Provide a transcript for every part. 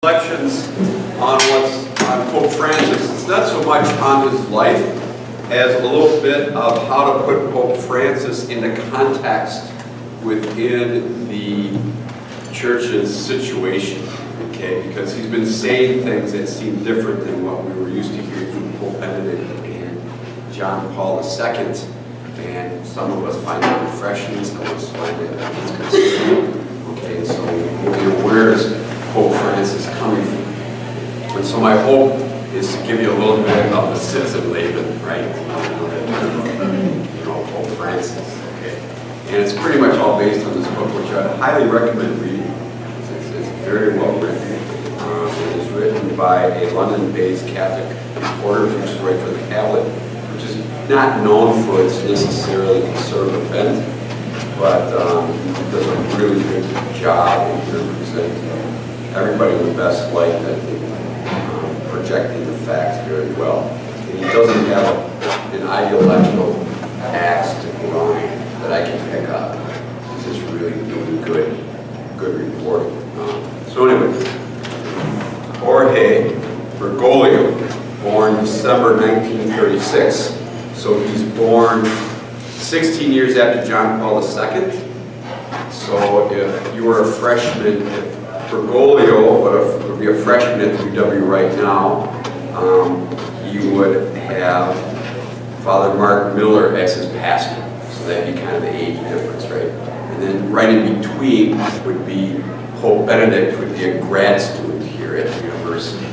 reflections on Pope Francis. It's not so much on his life as a little bit of how to put Pope Francis into context within the church's situation, okay? Because he's been saying things that seem different than what we were used to hearing from Pope Benedict and John Paul II. And some of us find it refreshing, some of us find it disconcerting. Okay, so where is Pope Francis coming from? And so my hope is to give you a little bit of the citizen Laban, right? Pope Francis, okay? And it's pretty much all based on this book, which I highly recommend reading. It's very well written. It is written by a London-based Catholic reporter who's right for the Tablet, which is not known for its necessarily conservative bent, but does a really good job in representing everybody in the best light, I think, projecting the facts very well. And he doesn't have an ideological axe to grind that I can pick up. He's just really doing good reporting. So anyway, Jorge Bergoglio, born December 1936. So he's born 16 years after John Paul II. So if you were a freshman, Bergoglio would be a freshman at UW right now, you would have Father Mark Miller as his pastor. So that'd be kind of the age difference, right? And then right in between would be Pope Benedict, would be a grad student here at the university.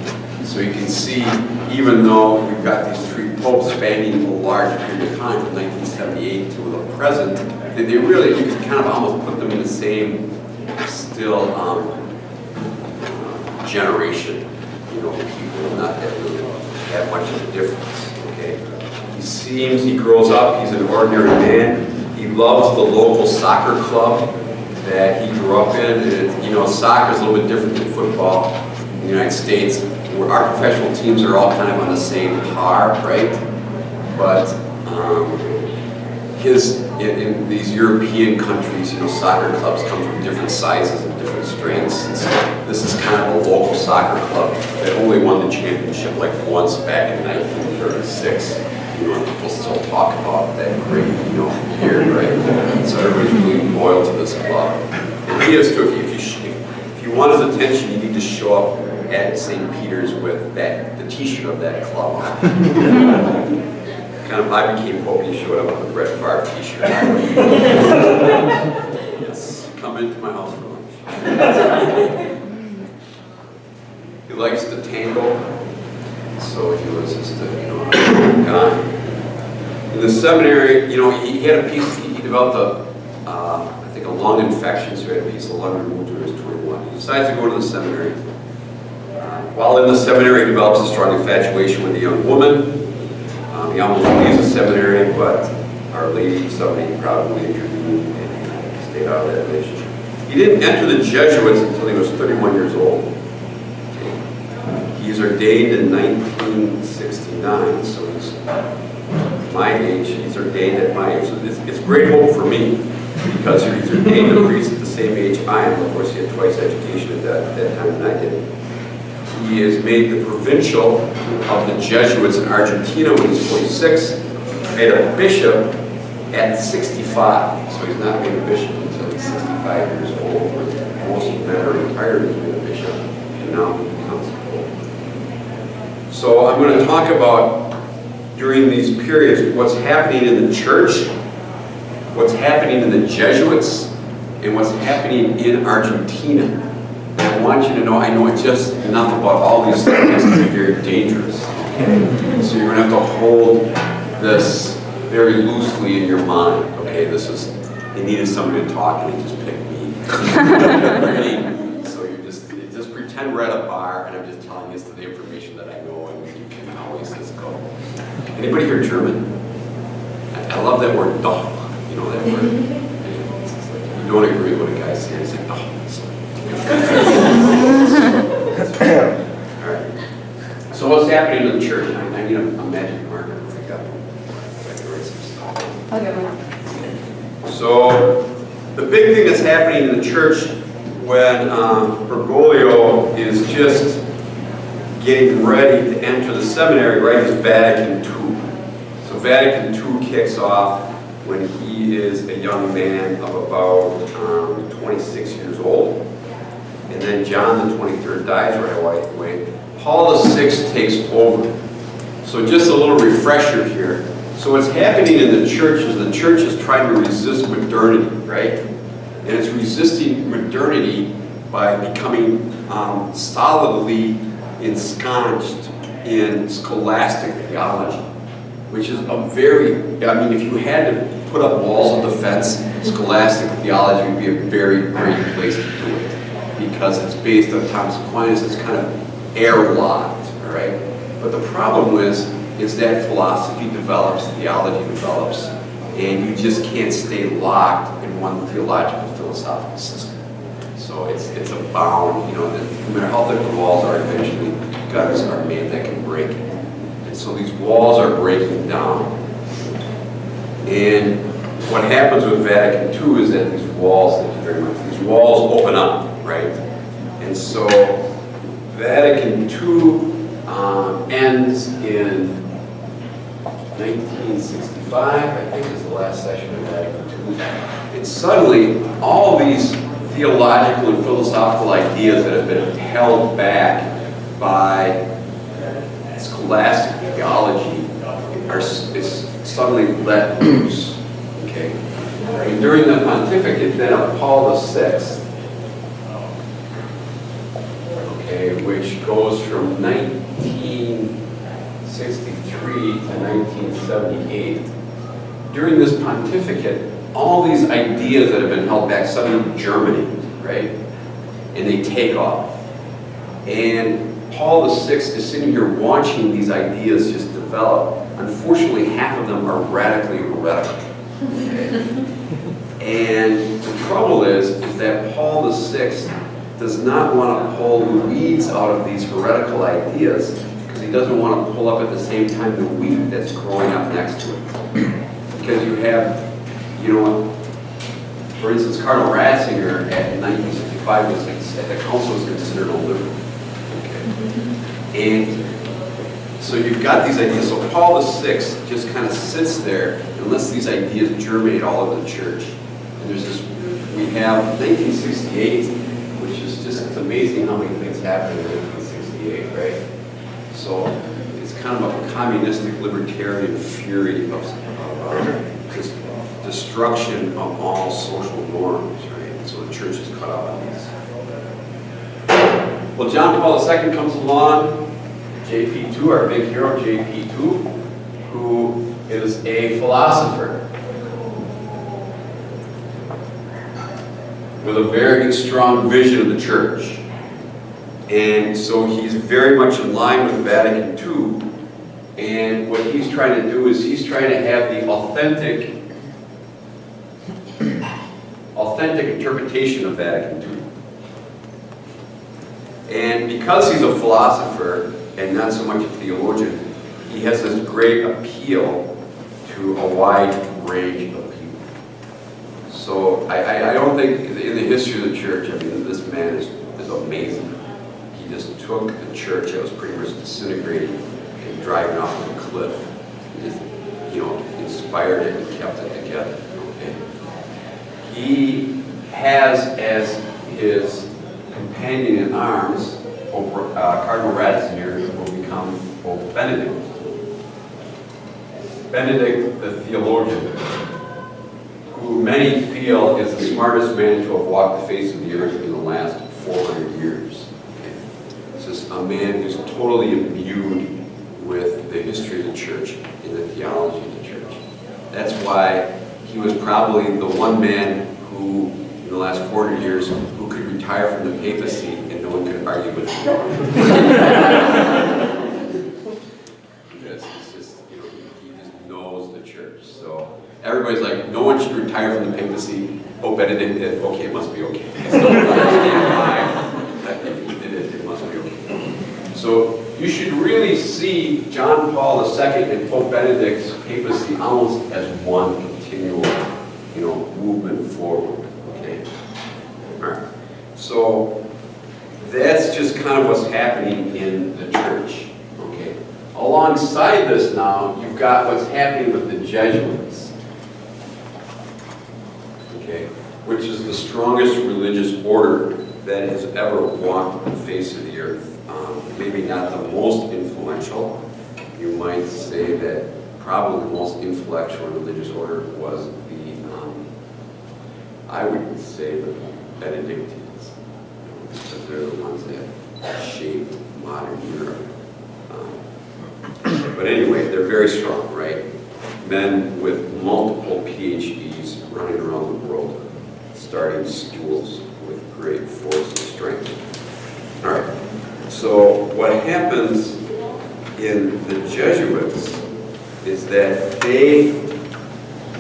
So you can see, even though we've got these three popes spanning a large period of time from 1978 to the present, they really, you can kind of almost put them in the same still generation, people, not that really have much of a difference, okay? He grows up, he's an ordinary man. He loves the local soccer club that he grew up in. And, soccer is a little bit different than football in the United States, where our professional teams are all kind of on the same par, right? But in these European countries, soccer clubs come from different sizes and different strengths. And so this is kind of a local soccer club that only won the championship like once back in 1936. People still talk about that great, year, right? So everybody's really loyal to this club. And he is too. If you want his attention, you need to show up at St. Peter's with the T-shirt of that club. Kind of, I became Pope, he showed up with a Brett Favre T-shirt. Yes, come into my house for lunch. He likes to tango, so he was just a guy. In the seminary, he had a piece. He developed I think a lung infection, so he had a piece of lung removed when he was 21. He decides to go to the seminary. While in the seminary, he develops a strong infatuation with a young woman. He almost leaves the seminary, but Our Lady, somebody probably intervened and stayed out of that relationship. He didn't enter the Jesuits until he was 31 years old. He's ordained in 1969, so he's my age. He's ordained at my age. So it's great hope for me, because he's ordained a priest at the same age I am. Of course, he had twice education at that time than I did. He is made the provincial of the Jesuits in Argentina when he's 46, made a bishop at 65. So he's not made a bishop until he's 65 years old. Most of them are retired as made a bishop, and now he becomes pope. So I'm going to talk about, during these periods, what's happening in the church, what's happening in the Jesuits, and what's happening in Argentina. I want you to know, I know just enough about all these things to be very dangerous. Okay? So you're going to have to hold this very loosely in your mind. Okay, they needed somebody to talk and they just picked me. So you just pretend we're at a bar and I'm just telling you the information that I know, and you can always just go. Anybody hear German? I love that word, doch. You know that word? You don't agree with what a guy says. He's like, doch. All right. So what's happening in the church? I need a magic marker. I forgot. I'll get one. So the big thing that's happening in the church when Bergoglio is just getting ready to enter the seminary, right, is Vatican II. So Vatican II kicks off when he is a young man of about 26 years old. And then John the 23rd dies right away. Paul VI takes over. So just a little refresher here. So what's happening in the church is trying to resist modernity, right? And it's resisting modernity by becoming solidly ensconced in scholastic theology, which is a very, I mean, if you had to put up walls of defense, scholastic theology would be a very great place to do it, because it's based on Thomas Aquinas. It's kind of airlocked, all right? But the problem is that philosophy develops, theology develops, and you just can't stay locked in one theological philosophical system. So it's a bound, you know, no matter how thick the walls are, eventually guns are made that can break it. And so these walls are breaking down. And what happens with Vatican II is that these walls, thank you very much, these walls open up, right? And so Vatican II ends in 1965, I think is the last session of Vatican II. And suddenly, all these theological and philosophical ideas that have been held back by scholastic theology is suddenly let loose. Okay. And during the pontificate then of Paul VI, okay, which goes from 1963 to 1978. During this pontificate, all these ideas that have been held back suddenly germinate, right? And they take off. And Paul VI is sitting here watching these ideas just develop. Unfortunately, half of them are radically heretical. Okay? And the trouble is that Paul VI does not want to pull the weeds out of these heretical ideas, because he doesn't want to pull up at the same time the wheat that's growing up next to it. Because you have, you know, for instance, Cardinal Ratzinger at 1965 at the council was considered a liberal. Okay. And so you've got these ideas. So Paul VI just kind of sits there and lets these ideas germinate all over the church. And there's this, we have 1968, which is just, it's amazing how many things happened in 1968, right? So it's kind of a communistic libertarian fury of just destruction of all social norms, right? So the church is cut out on these. Well, John Paul II comes along, JP2, our big hero, JP2, who is a philosopher with a very strong vision of the church. And so he's very much in line with Vatican II. And what he's trying to do is he's trying to have the authentic interpretation of Vatican II. And because he's a philosopher and not so much a theologian, he has this great appeal to a wide range of people. So I don't think in the history of the church, I mean, this man is amazing. He just took the church that was pretty much disintegrating and driving off of a cliff. He just, you know, inspired it and kept it together. Okay? He has as his companion in arms Cardinal Ratzinger, who will become Pope Benedict. Benedict the theologian, who many feel is the smartest man to have walked the face of the earth in the last 400 years. Okay? This is a man who's totally imbued with the history of the church and the theology of the church. That's why he was probably the one man who, in the last 400 years, who could retire from the papacy and no one could argue with him. Because he's just, you know, he just knows the church. So everybody's like, no one should retire from the papacy. Oh, Benedict did. Okay, it must be okay. I still don't understand why. If he did it, it must be okay. So you should really see John Paul II and Pope Benedict's papacy almost as one continual, you know, movement forward. Okay. All right. So alongside this now, you've got what's happening with the Jesuits, okay, which is the strongest religious order that has ever walked the face of the earth. Maybe not the most influential. You might say that probably the most influential religious order was the, I would say the Benedictines, because they're the ones that shaped modern Europe. But anyway, they're very strong, right? Men with multiple PhDs running around the world, starting schools with great force and strength. All right. So what happens in the Jesuits is that they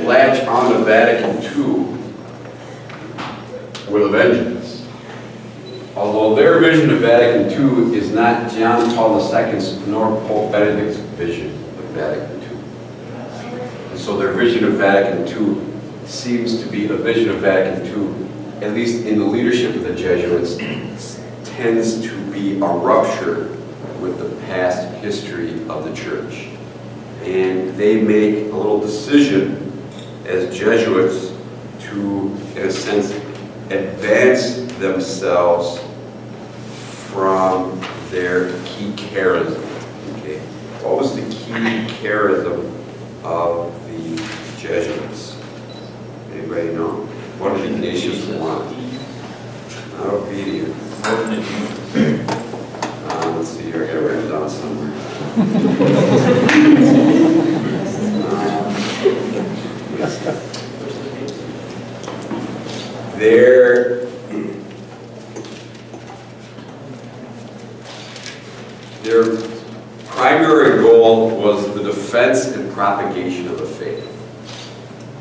latch on to Vatican II with a vengeance. Although their vision of Vatican II is not John Paul II's nor Pope Benedict's vision of Vatican II. And so their vision of Vatican II seems to be a vision of Vatican II, at least in the leadership of the Jesuits, tends to be a rupture with the past history of the church. And they make a little decision as Jesuits to, in a sense, advance themselves from their key charism. Okay? What was the key charism of the Jesuits? Anybody know? What did Ignatius want? Not obedience. Let's see here, I got to write it down somewhere. Their primary goal was the defense and propagation of the faith.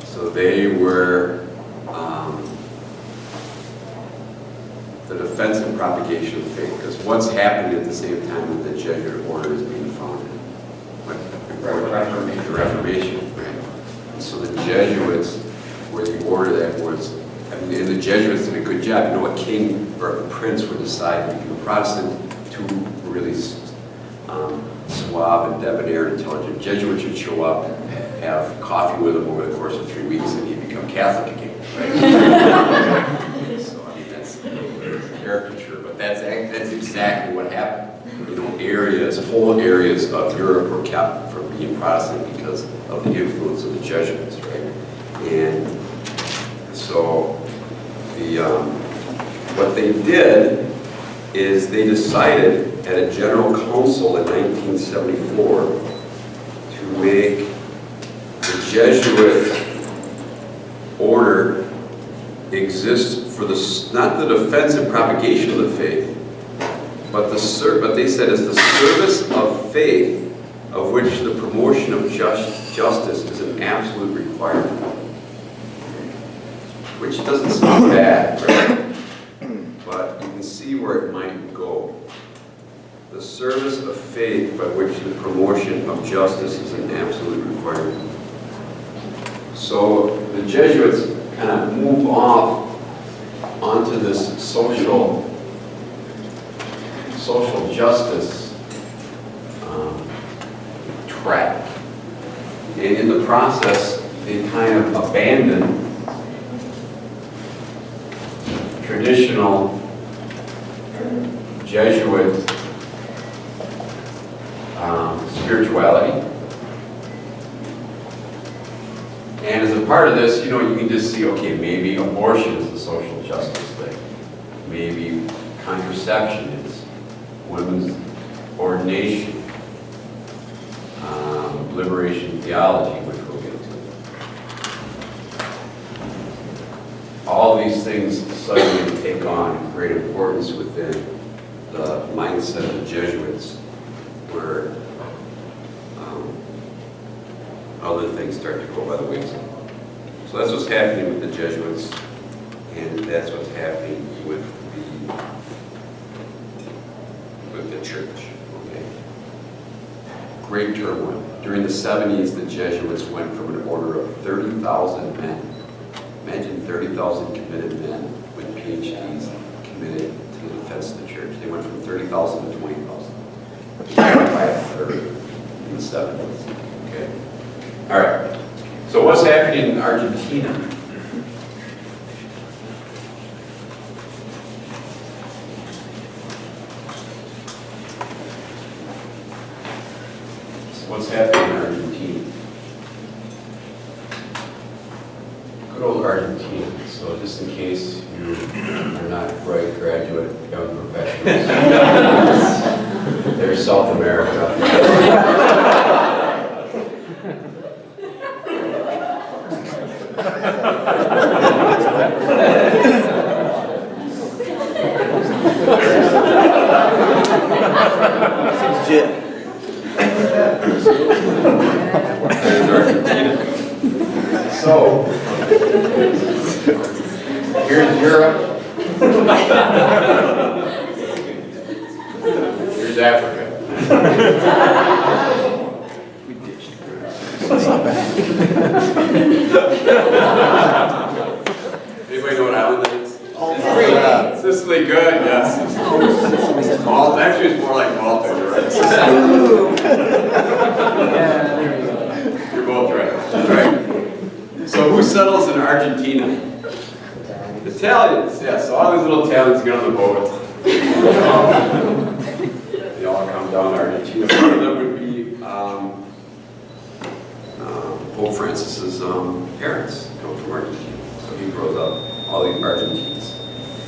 So they were the defense and propagation of faith, because what's happening at the same time that the Jesuit order is being founded? The Reformation, right? And so the Jesuits were the order that was, and the Jesuits did a good job. You know, a king or a prince would decide to become a Protestant, two really suave and debonair, intelligent Jesuits would show up, have coffee with him over the course of 3 weeks, and he'd become Catholic again, right? So, I mean, that's a caricature, but that's exactly what happened. You know, whole areas of Europe were kept from being Protestant because of the influence of the Jesuits, right? And so, what they did is they decided at a general council in 1974 to make the Jesuit order exist for not the defense and propagation of the faith, but they said is the service of faith, of which the promotion of justice is an absolute requirement. Which doesn't sound bad, right? But you can see where it might go. The service of faith by which the promotion of justice is an absolute requirement. So the Jesuits kind of move off onto this social justice track. And in the process, they kind of abandon traditional Jesuit spirituality. And as a part of this, you know, you can just see, okay, maybe abortion is a social justice thing. Maybe contraception is, women's ordination, liberation theology, which we'll get to. All these things suddenly take on great importance within the mindset of the Jesuits, where other things start to go by the wayside. So that's what's happening with the Jesuits, and that's what's happening with the church. Okay. Great turmoil. During the 70s, the Jesuits went from an order of 30,000 men. Imagine 30,000 committed men with PhDs committed to the defense of the church. They went from 30,000 to 20,000. By a third. in the 70s. Okay. All right. So what's happening in Argentina? What's happening in Argentina? Good old Argentina. So just in case you are not bright graduate young professionals, there's South America. There's Argentina. So, here's Europe. Here's Africa. Anybody know what island that is? Sicily, good, yes. Malta, actually it's more like Malta, you're right. You're both right. Right. So who settles in Argentina? Italians, yeah, so all these little Italians get on the boat. They all come down to Argentina. One of them would be Pope Francis's parents come from Argentina. So he grows up, all these Argentines.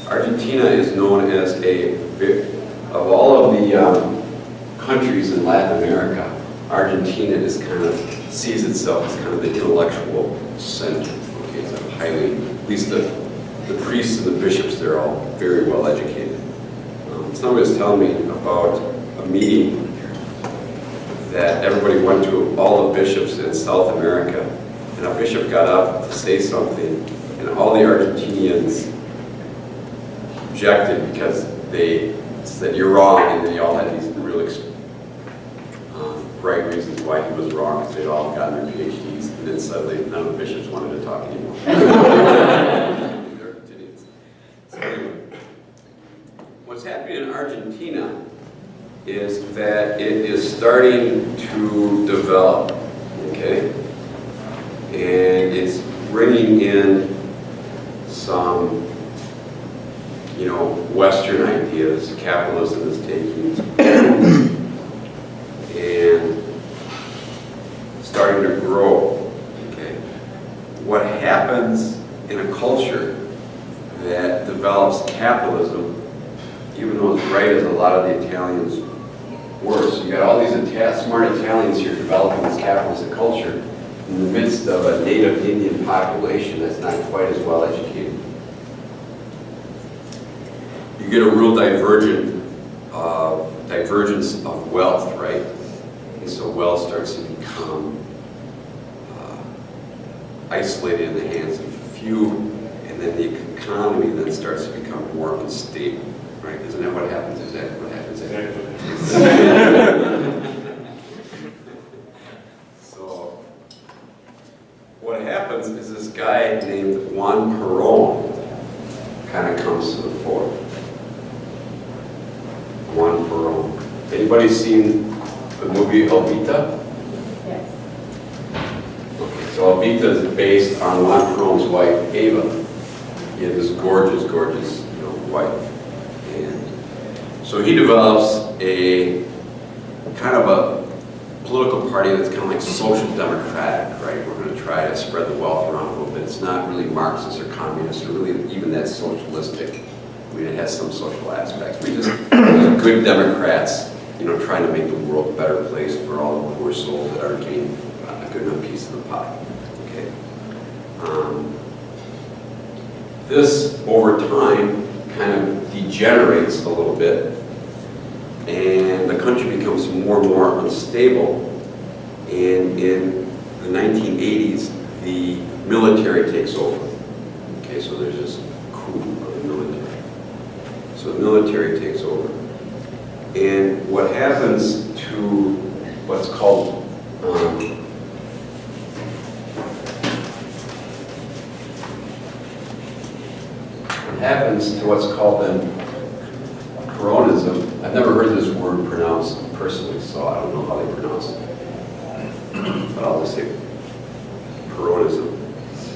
Argentina is known as of all of the countries in Latin America, Argentina is sees itself as kind of the intellectual center. Okay, it's highly, at least the priests and the bishops, they're all very well educated. Somebody was telling me about a meeting that everybody went to, all the bishops in South America, and a bishop got up to say something, and all the Argentinians objected because they said, "You're wrong," and they all had these really bright reasons why he was wrong, because they'd all gotten their PhDs, and then suddenly none of the bishops wanted to talk anymore. So anyway, what's happening in Argentina is that it is starting to develop, okay? And it's bringing in some, Western ideas. Capitalism is taking and starting to grow, okay? What happens in a culture that develops capitalism, even though as bright as a lot of the Italians were, so you got all these smart Italians here developing this capitalist culture in the midst of a native Indian population that's not quite as well educated. You get a real divergence of wealth, right? And so wealth starts to become isolated in the hands of a few, and then the economy then starts to become more unstable, right? Isn't that what happens? Is that what happens? So what happens is this guy named Juan Perón kind of comes to the fore. Juan Perón. Anybody seen the movie Evita? Yes. Okay, so Evita is based on Juan Perón's wife, Eva. He had this gorgeous, wife. And so he develops a kind of a political party that's kind of like social democratic, right? We're going to try to spread the wealth around a little bit. It's not really Marxist or communist or really even that socialistic. I mean, it has some social aspects. We just good Democrats, trying to make the world a better place for all the poor souls that aren't getting a good enough piece of the pie. Okay. This, over time, kind of degenerates a little bit, and the country becomes more and more unstable. And in the 1980s, the military takes over. Okay, so there's this coup of the military. So the military takes over. And what happens to what's called then Peronism. I've never heard this word pronounced personally, so I don't know how they pronounce it. but I'll just say Peronism,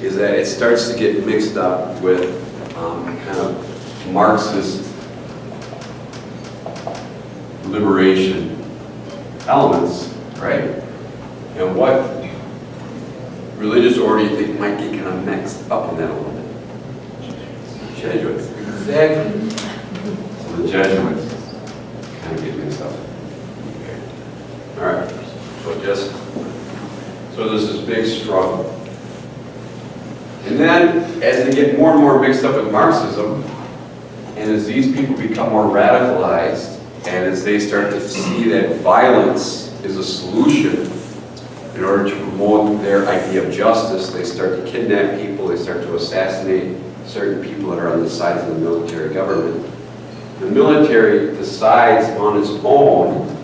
is that it starts to get mixed up with kind of Marxist liberation elements, right? And what religious order you think might get kind of mixed up in that a little bit? Jesuits. Exactly. So the Jesuits kind of get mixed up. Okay. All right. So there's this big struggle. And then, as they get more and more mixed up with Marxism, and as these people become more radicalized, and as they start to see that violence is a solution in order to promote their idea of justice, they start to kidnap people, they start to assassinate certain people that are on the sides of the military government. The military decides on its own.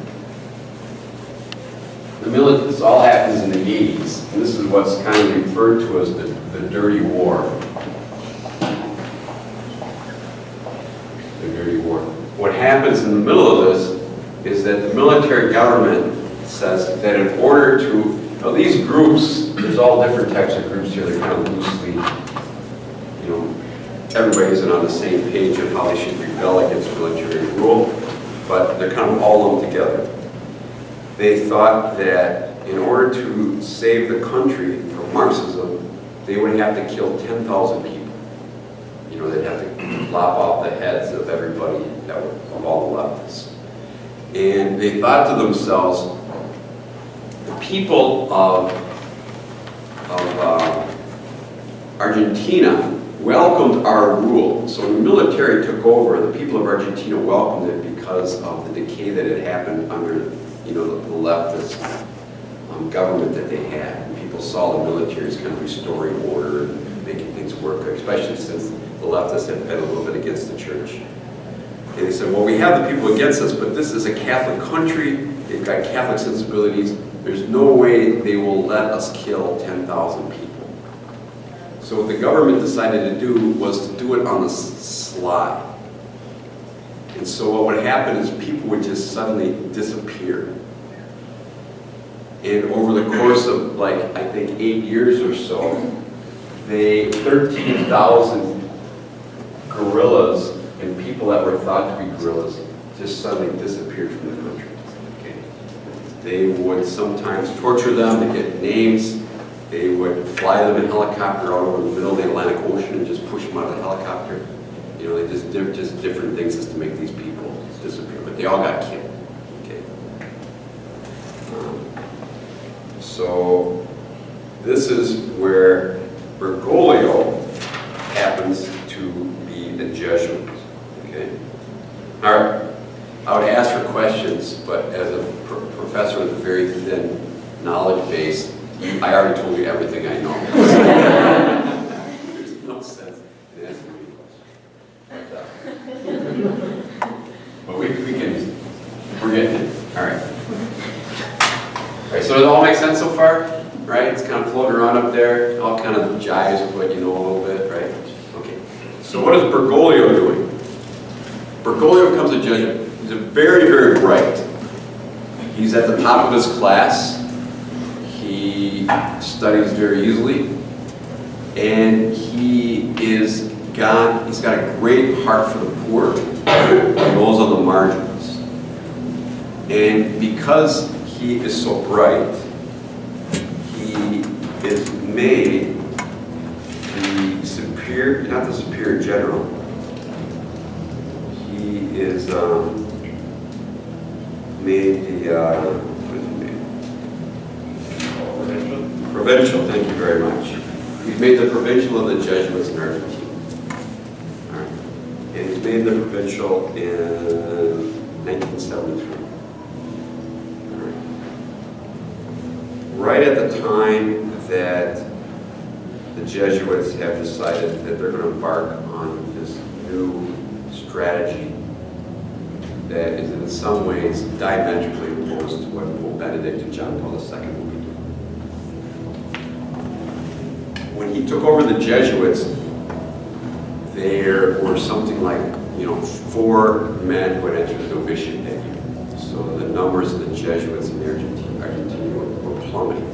This all happens in the 80s, and this is what's kind of referred to as the dirty war. The dirty war. What happens in the middle of this is that the military government says that in order to, these groups, there's all different types of groups here, they're kind of loosely, everybody isn't on the same page of how they should rebel against military rule, but they're kind of all lumped together. They thought that in order to save the country from Marxism, they would have to kill 10,000 people. They'd have to lop off the heads of everybody, of all the leftists. And they thought to themselves, the people of Argentina welcomed our rule. So when the military took over, the people of Argentina welcomed it because of the decay that had happened under the leftist government that they had. And people saw the military as kind of restoring order and making things work, especially since the leftists had been a little bit against the church. And they said, well, we have the people against us, but this is a Catholic country. They've got Catholic sensibilities. There's no way they will let us kill 10,000 people. So what the government decided to do was to do it on the sly. And so what would happen is people would just suddenly disappear. And over the course of, I think 8 years or so, 13,000 guerrillas and people that were thought to be guerrillas just suddenly disappeared from the country. Okay. They would sometimes torture them to get names. They would fly them in a helicopter out over the middle of the Atlantic Ocean and just push them out of the helicopter. They just did different things just to make these people disappear. But they all got killed. Okay. So this is where Bergoglio happens to be a Jesuit. Okay. All right. I would ask for questions, but as a professor with a very thin knowledge base, I already told you everything I know. There's no sense in asking me questions. But we're getting it. All right. All right, so does it all make sense so far? Right? It's kind of floating around up there. It all kind of jives with what you know a little bit, right? Okay. So what is Bergoglio doing? Bergoglio becomes a Jesuit. He's very, very bright. He's at the top of his class. He studies very easily, and he's got a great heart for the poor and those on the margins. And because he is so bright, he is made not the superior general. He is made the provincial, thank you very much. He's made the provincial of the Jesuits in Argentina. All right. And he's made the provincial in 1973. All right. Right at the time that the Jesuits have decided that they're going to embark on this new strategy that is in some ways diametrically opposed to what Pope Benedict and John Paul II will be doing. When he took over the Jesuits, there were something like 4 men who had entered the novitiate that year. So the numbers of the Jesuits in Argentina were plummeting.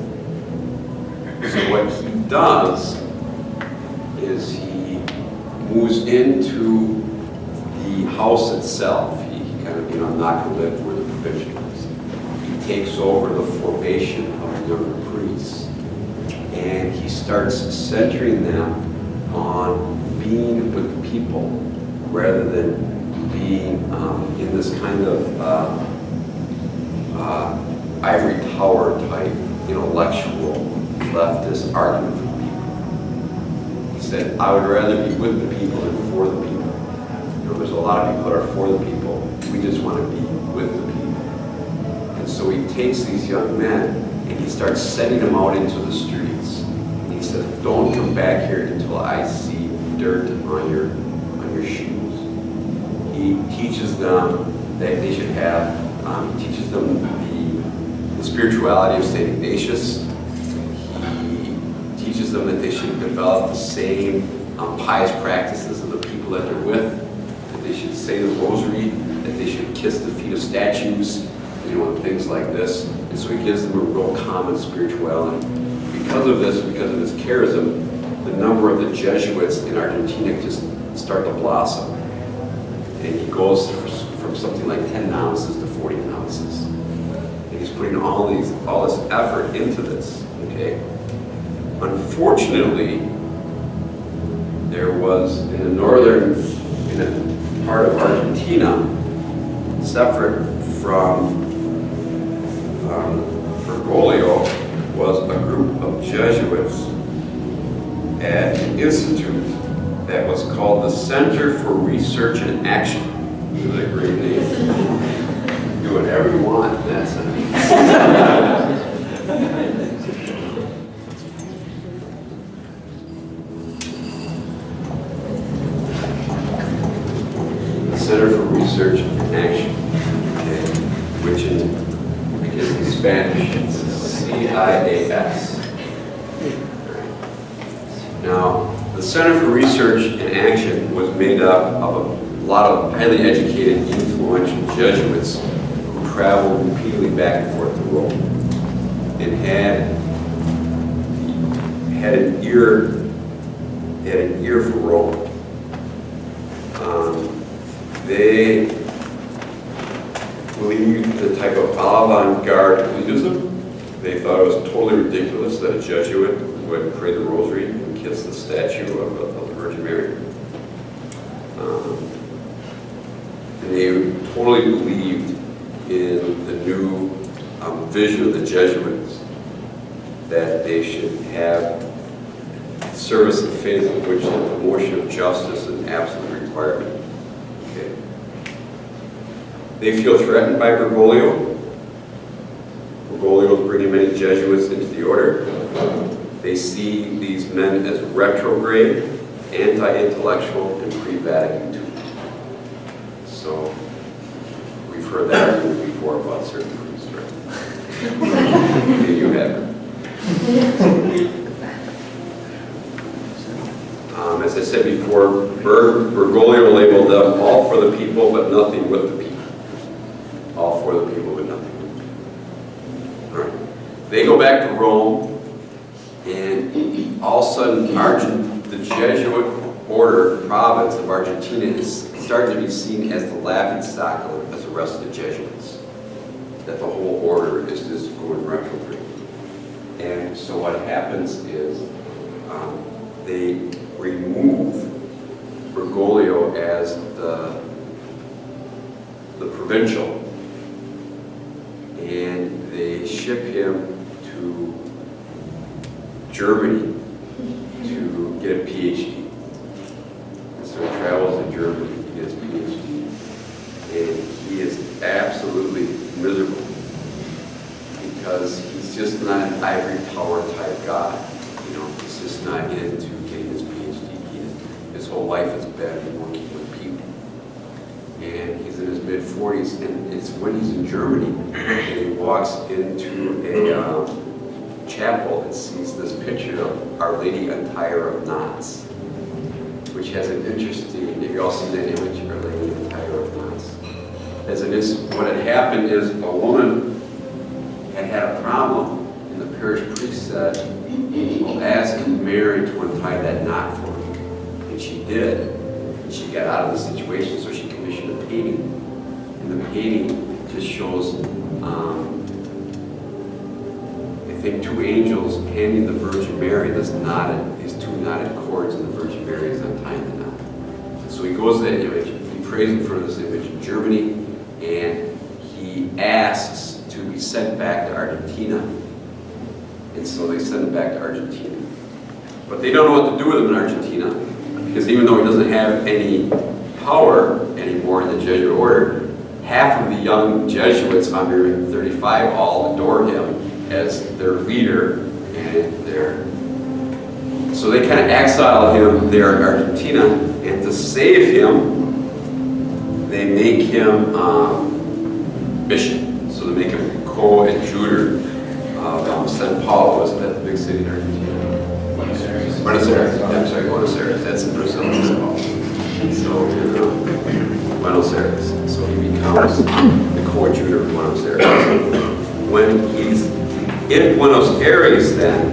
So what he does is he moves into the house itself. He kind of, not going to live where the provincial is. He takes over the formation of the younger priests, and he starts centering them on being with the people rather than being in this kind of ivory tower type intellectual leftist argument for people. He said, I would rather be with the people than for the people. There's a lot of people that are for the people. We just want to be with the people. And so he takes these young men and he starts sending them out into the streets. And he says, don't come back here until I see dirt on your shoes. He teaches them that they should have, he teaches them the spirituality of St. Ignatius. He teaches them that they should develop the same pious practices of the people that they're with, that they should say the rosary, that they should kiss the feet of statues, and things like this. And so he gives them a real common spirituality. Because of this, because of his charism, the number of the Jesuits in Argentina just start to blossom. And he goes from something like 10 novices to 40 novices. And he's putting all this effort into this, okay? Unfortunately, there was in a part of Argentina, separate from Bergoglio, was a group of Jesuits at an institute that was called the Center for Research and Action. It was a great name. Do whatever you want in that center. The Center for Research and Action, okay, which is in Spanish, it's CIAS. Now, the Center for Research and Action was made up of a lot of highly educated, influential Jesuits who traveled repeatedly back and forth to Rome and had an ear for Rome. They believed the type of avant-garde elitism. They thought it was totally ridiculous that a Jesuit would pray the rosary and kiss the statue of the Virgin Mary. And they totally believed in the new vision of the Jesuits, that they should have service and faith, in which the promotion of justice is an absolute requirement. Okay. They feel threatened by Bergoglio. Bergoglio is bringing many Jesuits into the order. They see these men as retrograde, anti-intellectual, and pre-Vatican II. So we've heard that argument before about certain priests, right? Yeah, you haven't. As I said before, Bergoglio labeled them all for the people, but nothing with the people. All for the people, but nothing with the people. All right. They go back to Rome, and all of a sudden, the Jesuit order, province of Argentina, is starting to be seen as the laughingstock of the rest of the Jesuits. That the whole order is just going retrograde. And so what happens is they remove Bergoglio as the provincial, and they ship him to Germany to get a PhD. And so he travels to Germany to get his PhD. And he is absolutely miserable because he's just not an ivory tower type guy. He's just not into getting his PhD. His whole life has been working with people. And he's in his mid-40s, and it's when he's in Germany and he walks into a chapel and sees this picture of Our Lady Untitled of Knots, which has an interesting, have you all seen that image, Our Lady Untitled of Knots? What had happened is a woman had a problem in the parish priest said, well, ask Mary to untie that knot for me. And she did. And she got out of the situation, so she commissioned a painting. And the painting just shows, I think, two angels handing the Virgin Mary these two knotted cords, and the Virgin Mary is untying the knot. And so he goes to that image, he prays in front of this image in Germany, and he asks to be sent back to Argentina. And so they send him back to Argentina. But they don't know what to do with him in Argentina, because even though he doesn't have any power anymore in the Jesuit order, half of the young Jesuits under 35 all adore him as their leader and so they kind of exile him there in Argentina, and to save him, they make him bishop. So they make him co-adjutor of San Paulo. Isn't that the big city in Argentina? Buenos Aires. Buenos Aires. Yeah, I'm sorry, Buenos Aires. That's in Brazil as well. So Buenos Aires. So he becomes the co-adjutor of Buenos Aires. When he's in Buenos Aires, then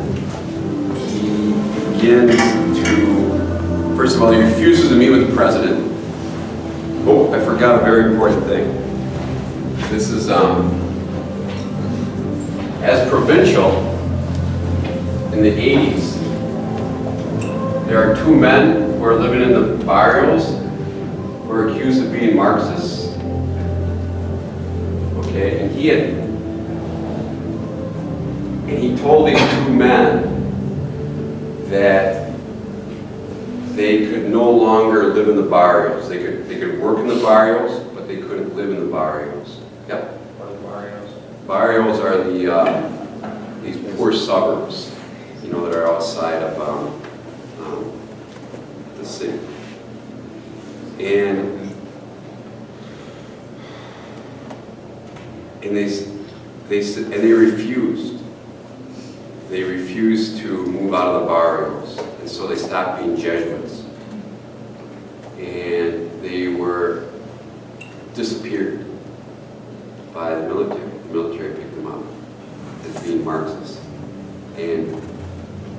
he begins to, first of all, he refuses to meet with the president. Oh, I forgot a very important thing. This is, as provincial, in the 80s, there are two men who are living in the barrios who are accused of being Marxists. Okay, and he told these two men that they could no longer live in the barrios. They could work in the barrios, but they couldn't live in the barrios. Yep. What are the barrios? Barrios are these poor suburbs, that are outside of the city. And they refused. They refused to move out of the barrios, and so they stopped being Jesuits. And they were disappeared by the military. The military picked them up as being Marxists. And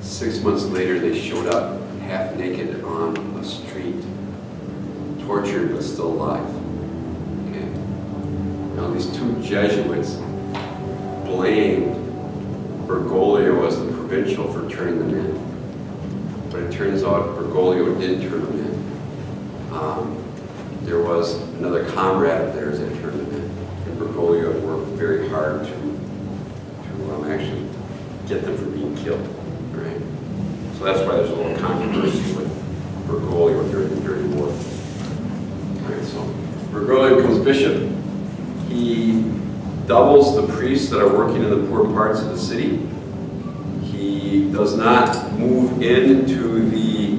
6 months later, they showed up half naked on a street, tortured but still alive. And these two Jesuits blamed Bergoglio as the provincial for turning them in. But it turns out Bergoglio did turn them in. There was another comrade of theirs that turned them in. And Bergoglio worked very hard to actually get them from being killed. Right? So that's why there's a little controversy with Bergoglio during the Dirty War. Right, so Bergoglio becomes bishop. He doubles the priests that are working in the poor parts of the city. He does not move into the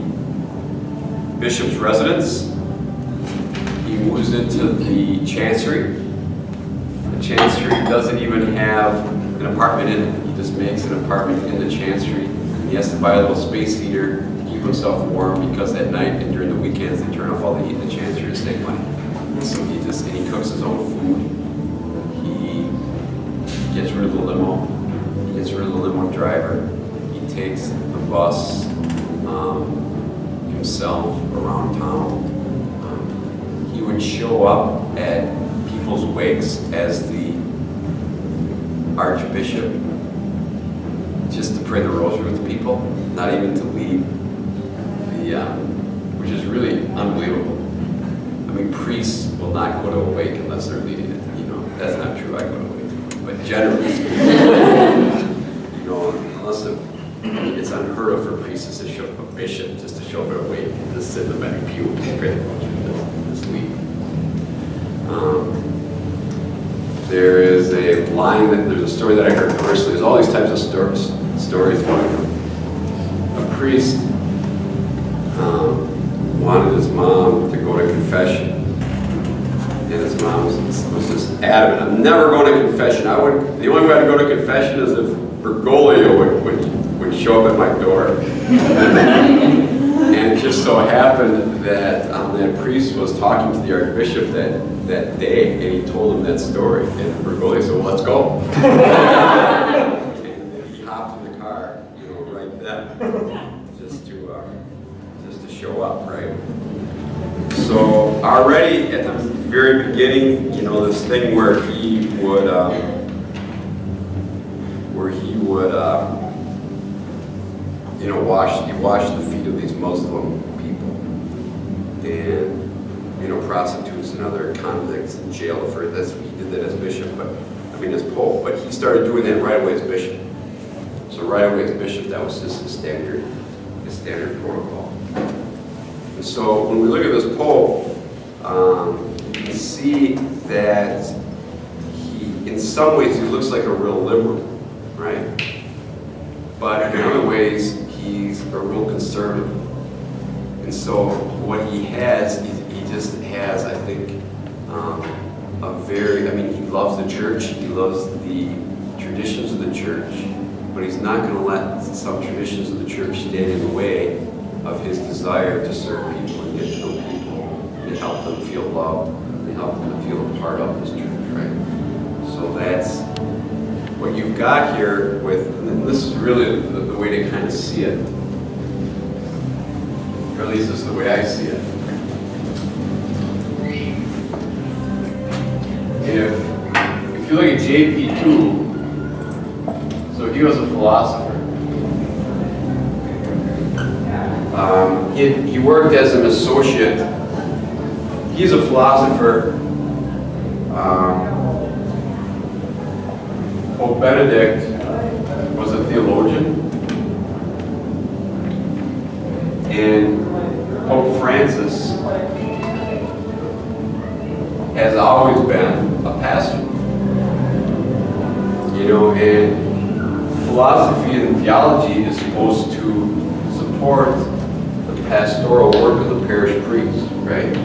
bishop's residence. He moves into the chancery. The chancery doesn't even have an apartment in it. He just makes an apartment in the chancery. He has to buy a little space heater to keep himself warm, because at night and during the weekends they turn off all the heat in the chancery to save money. So he cooks his own food. Gets rid of the limo. He gets rid of the limo driver. He takes the bus himself around town. He would show up at people's wakes as the archbishop, just to pray the rosary with the people, not even to lead which is really unbelievable. I mean, priests will not go to a wake unless they're leading it. That's not true. I go to a wake. But generally speaking, unless it's unheard of for priests to show up, a bishop just to show up at a wake and just sit in the back pew and just pray the rosary, just leave. There is a line there's a story that I heard personally. There's all these types of stories about a priest wanted his mom to go to confession. And his mom was just adamant, I'm never going to confession. The only way I'd go to confession is if Bergoglio would show up at my door. And it just so happened that that priest was talking to the archbishop that day, and he told him that story. And Bergoglio said, well, let's go. And he hopped just to show up, right? So already at the very beginning, you know, this thing where he would you know, wash the feet of these Muslim people, and you know, prostitutes and other convicts in jail for this. He did that as bishop, but I mean as pope. But he started doing that right away as bishop. So right away as bishop, that was just his standard protocol. And so when we look at this pope, you can see that he, in some ways, he looks like a real liberal, right? But in other ways, he's a real conservative. And so what he has, he just has, I think, I mean, he loves the church, he loves the traditions of the church, but he's not going to let some traditions of the church stand in the way of his desire to serve people and get to know people and help them feel loved and help them to feel a part of this church, right? So that's what you've got here with, and this is really the way to kind of see it, or at least this is the way I see it. If you look at JP2, so he was a philosopher. He worked as an associate. He's a philosopher. Pope Benedict was a theologian. And Pope Francis has always been a pastor. You know, and philosophy and theology is supposed to support the pastoral work of the parish priest, right?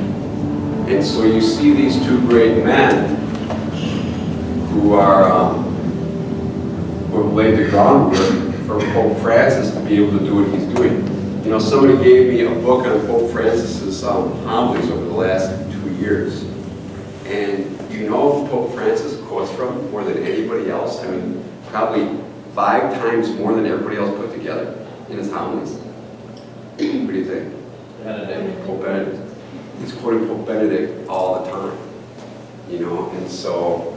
And so you see these two great men who have laid the groundwork for Pope Francis to be able to do what he's doing. You know, somebody gave me a book on Pope Francis's homilies over the last 2 years. And you know Pope Francis quotes from more than anybody else? I mean, probably 5 times more than everybody else put together in his homilies. What do you think? Benedict. Pope Benedict. He's quoting Pope Benedict all the time. You know, and so,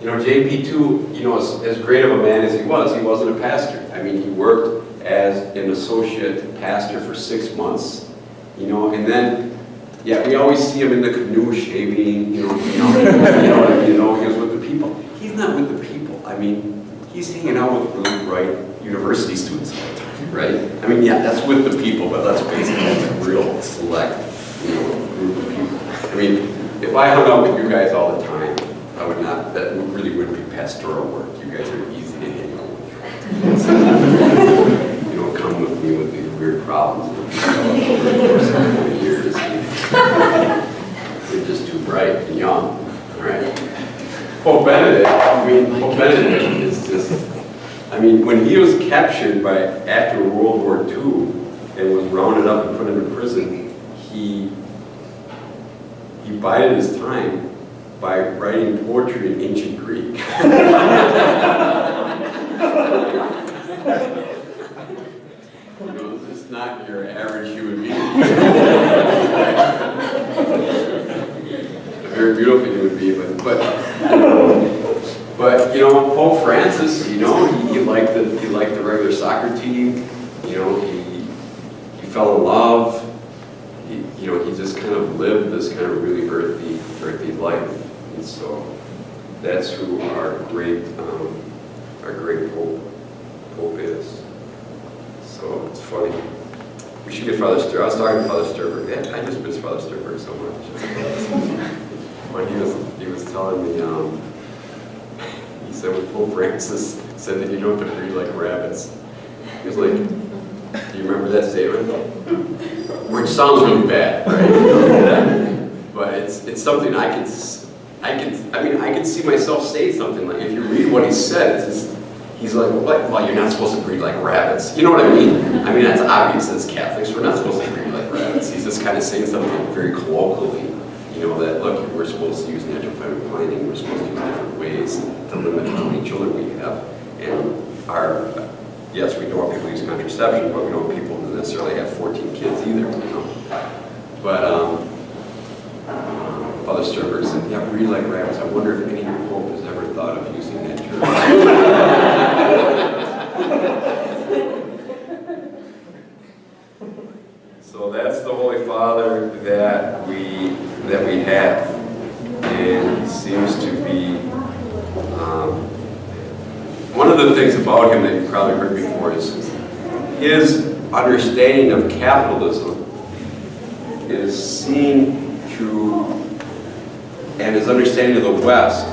you know, JP2, you know, as great of a man as he wasn't a pastor. I mean, he worked as an associate pastor for 6 months, you know, and then, yeah, we always see him in the canoe shaving, you know, he was with the people. He's not with the people. I mean, he's hanging out with really bright university students all the time, right? I mean, yeah, that's with the people, but let's face it, that's a real select, you know, group of people. I mean, if I hung out with you guys all the time, I would not, that really wouldn't be pastoral work. You guys are easy to hang out with. You don't come with me with these weird problems over the course of 20 years. You're just too bright and young, all right? Pope Benedict is just, I mean, when he was captured after World War II and was rounded up and put into prison, he bided his time by writing poetry in ancient Greek. You know, this is not your average human being. A very beautiful human being, but you know, Pope Francis, you know, he liked the regular soccer team. You know, he fell in love. You know, he just kind of lived this kind of really earthy life. And so that's who our great Pope is. So it's funny. We should get Father Sturberg. I was talking to Father Sturberg. Yeah, I just miss Father Sturberg so much. But he was telling me, he said when Pope Francis said that you don't have to breed like rabbits. He was like, do you remember that statement? Which sounds really bad, right? But it's something I can see myself say something like, if you read what he said, it's just, he's like, well, you're not supposed to breed like rabbits. You know what I mean? I mean, that's obvious as Catholics. We're not supposed to breed like rabbits. He's just kind of saying something very colloquially, you know, that, look, we're supposed to use natural family planning. We're supposed to use different ways to limit how many children we have. And yes, we don't want people to use contraception, but we don't want people to necessarily have 14 kids either. You know? But Father Sternberg said, yeah, read like rabbits. I wonder if any pope has ever thought of using that term. So that's the Holy Father that we have. And he seems to be, one of the things about him that you've probably heard before is his understanding of capitalism is seen through, and his understanding of the West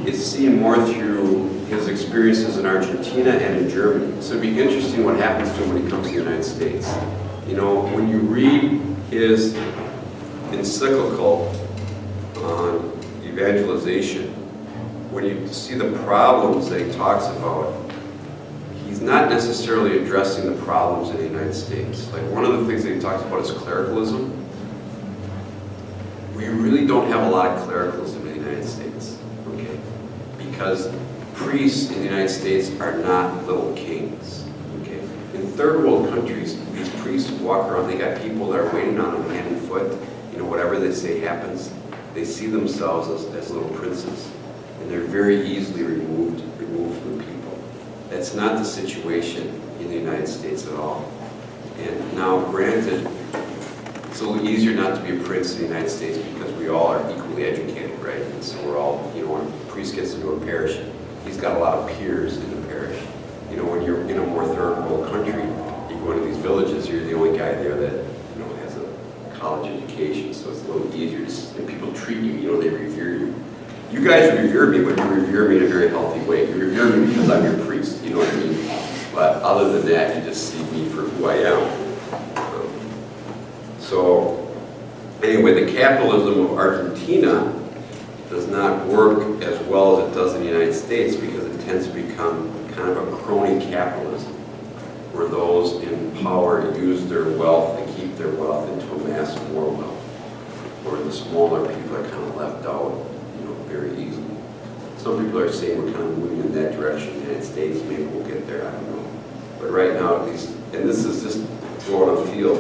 is seen more through his experiences in Argentina and in Germany. So it'd be interesting what happens to him when he comes to the United States. You know, when you read his encyclical on evangelization, when you see the problems that he talks about, he's not necessarily addressing the problems in the United States. Like, one of the things that he talks about is clericalism. We really don't have a lot of clericalism in the United States, okay? Because priests in the United States are not little kings, okay? In third world countries, these priests walk around, they got people that are waiting on them hand and foot. You know, whatever they say happens. They see themselves as little princes, and they're very easily removed from people. That's not the situation in the United States at all. And now, granted, it's a little easier not to be a prince in the United States because we all are equally educated, right? And so we're all, you know, when a priest gets into a parish, he's got a lot of peers in the parish. You know, when you're in a more third world country, you go into these villages, you're the only guy there that, you know, has a college education, so it's a little easier to, and people treat you, you know, they revere you. You guys revere me, but you revere me in a very healthy way. You revere me because I'm your priest, you know what I mean? But other than that, you just see me for who I am. So, anyway, the capitalism of Argentina does not work as well as it does in the United States because it tends to become kind of a crony capitalism, where those in power use their wealth to keep their wealth and to amass more wealth, where the smaller people are kind of left out, you know, very easily. Some people are saying we're kind of moving in that direction in the United States. Maybe we'll get there, I don't know. But right now, at least, and this is just throwing a field,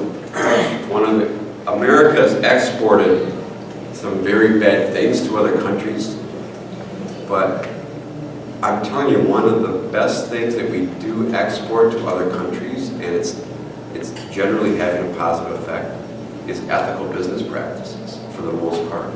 America has exported some very bad things to other countries, but I'm telling you, one of the best things that we do export to other countries, and it's generally having a positive effect, is ethical business practices, for the most part.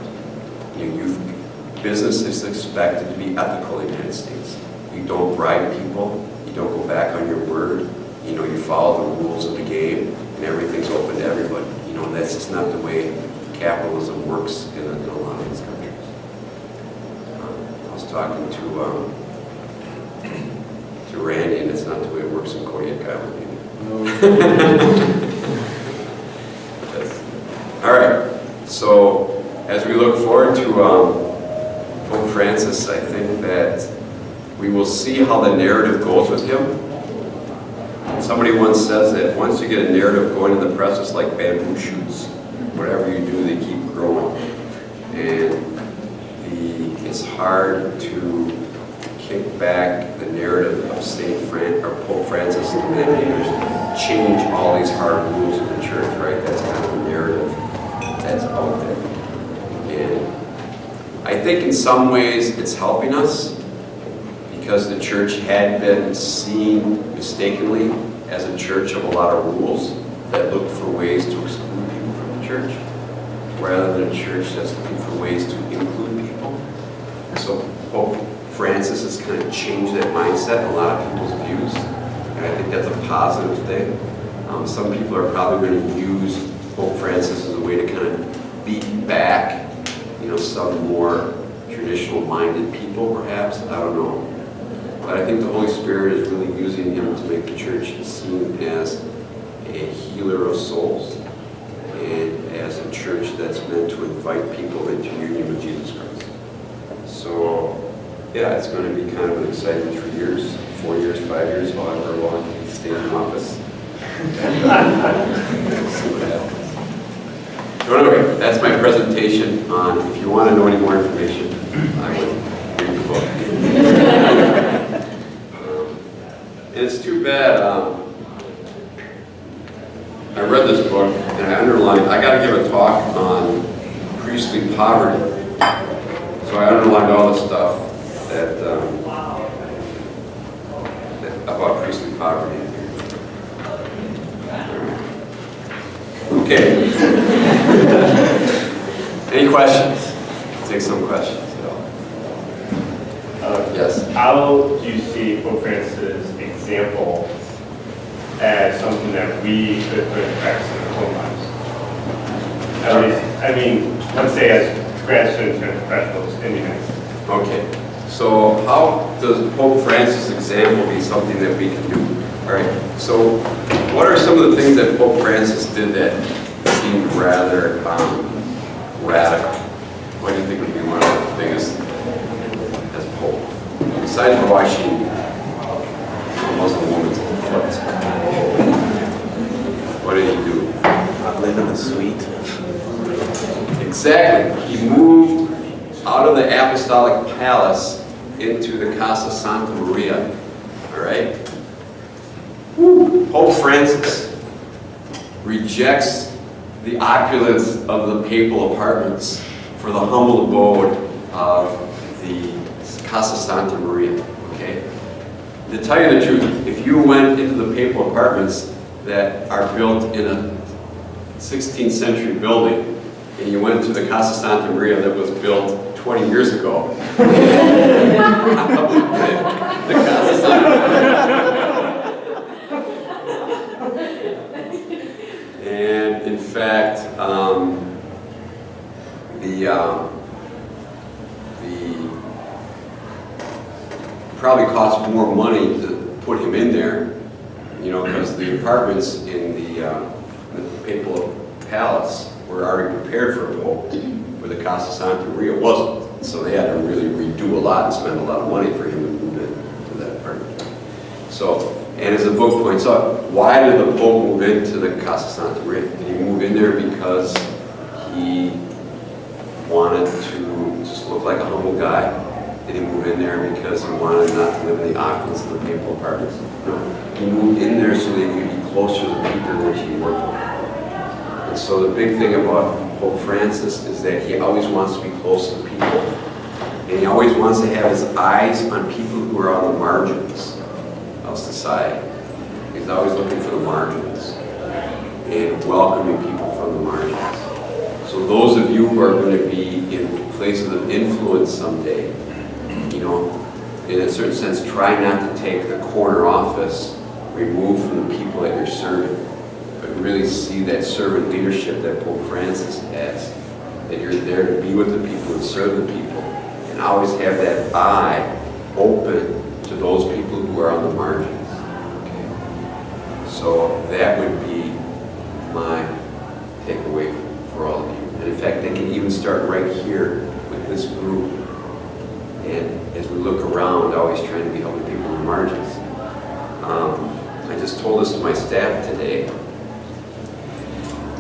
Business is expected to be ethical in the United States. You don't bribe people, you don't go back on your word, you know, you follow the rules of the game, and everything's open to everybody. You know, that's just not the way capitalism works in a lot of these countries. I was talking to Randy, and it's not the way it works in Kodiak Island either. All right, so as we look forward to Pope Francis, I think that we will see how the narrative goes with him. Somebody once says that once you get a narrative going in the press, it's like bamboo shoots. Whatever you do, they keep growing. And it's hard to kick back the narrative of Pope Francis and then change all these hard rules of the church, right? That's kind of the narrative that's out there. And I think in some ways it's helping us because the church had been seen mistakenly as a church of a lot of rules that looked for ways to exclude people from the church, rather than a church that's looking for ways to include people. So Pope Francis has kind of changed that mindset in a lot of people's views, and I think that's a positive thing. Some people are probably going to use Pope Francis as a way to kind of beat back, you know, some more traditional-minded people, perhaps. I don't know. But I think the Holy Spirit is really using him to make the church seen as a healer of souls and as a church that's meant to invite people into union with Jesus Christ. So, yeah, it's going to be kind of an exciting 3 years, 4 years, 5 years, however long he stays in office. See what happens. So anyway, that's my presentation on, if you want to know any more information, I would read the book. And it's too bad, I read this book and I underlined underlined, I got to give a talk on priestly poverty. So I underlined all the stuff that about priestly poverty. Okay. Any questions? Take some questions. Yes. How do you see Pope Francis' example as something that we could put in practice in our own lives? At least, I mean, let's say as grad students and professionals, anything. Okay. So how does Pope Francis' example be something that we can do? All right. So what are some of the things that Pope Francis did that seemed rather radical? What do you think would be one of the biggest as Pope? Besides washing a Muslim woman's foot, what did he do? Not living the sweet. Exactly. He moved out of the apostolic palace into the Casa Santa Maria. All right? Pope Francis rejects the opulence of the papal apartments for the humble abode of the Casa Santa Maria. Okay? To tell you the truth, if you went into the papal apartments that are built in a 16th century building, and you went to the Casa Santa Maria that was built 20 years ago, the Casa Santa and in fact, probably cost more money to put him in there, you know, because the apartments in the papal palace were already prepared for a pope, where the Casa Santa Maria wasn't. So they had to really redo a lot and spend a lot of money for him to move into that apartment. So, and as the book points out, why did the Pope move into the Casa Santa Maria? Did he move in there because he wanted to just look like a humble guy? Did he move in there because he wanted not to live in the opulence of the papal apartments? No. He moved in there so that he could be closer to the people which he worked with. And so the big thing about Pope Francis is that he always wants to be close to the people. And he always wants to have his eyes on people who are on the margins of society. He's always looking for the margins and welcoming people from the margins. So those of you who are going to be in places of influence someday, you know, in a certain sense, try not to take the corner office removed from the people that you're serving, but really see that servant leadership that Pope Francis has, that you're there to be with the people and serve the people, and always have that eye open to those people who are on the margins. Okay? So that would be my takeaway for all of you. And in fact, they can even start right here with this group. And as we look around, always trying to be helping people on the margins. I just told this to my staff today.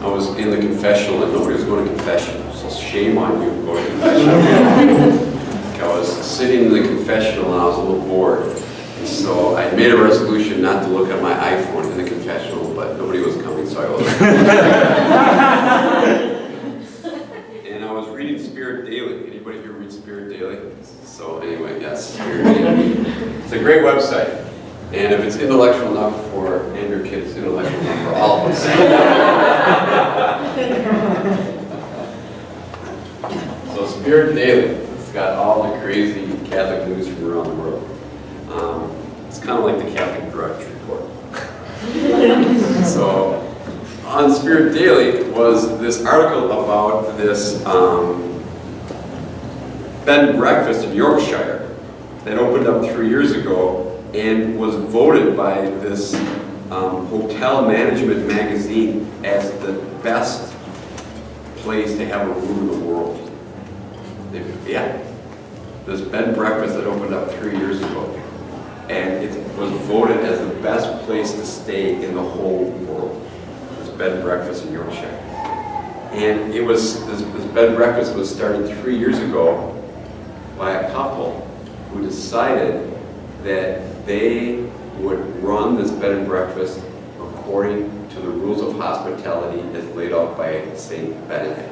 I was in the confessional and nobody was going to confession. So shame on you, go to confessional. I was sitting in the confessional and I was a little bored. And so I made a resolution not to look at my iPhone in the confessional, but nobody was coming, so I was. And I was reading Spirit Daily. Anybody here read Spirit Daily? So anyway, yes, Spirit Daily. It's a great website. And if it's intellectual enough for Andrew Kidd, it's intellectual enough for all of us. So Spirit Daily, it's got all the crazy Catholic news from around the world. It's kind of like the Catholic Drudge Report. So on Spirit Daily was this article about this bed and breakfast in Yorkshire that opened up 3 years ago and was voted by this hotel management magazine as the best place to have a room in the world. Yeah, this bed and breakfast that opened up 3 years ago, and it was voted as the best place to stay in the whole world. This bed and breakfast in Yorkshire, and it was this bed and breakfast was started 3 years ago by a couple who decided that they would run this bed and breakfast according to the rules of hospitality as laid out by Saint Benedict.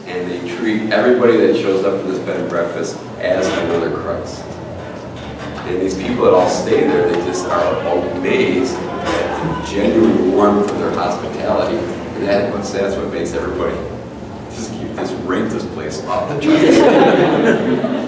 And they treat everybody that shows up to this bed and breakfast as another Christ. And these people that all stay there, they just are amazed at the genuine warmth of their hospitality. And that's what makes everybody just rate this place off the charts.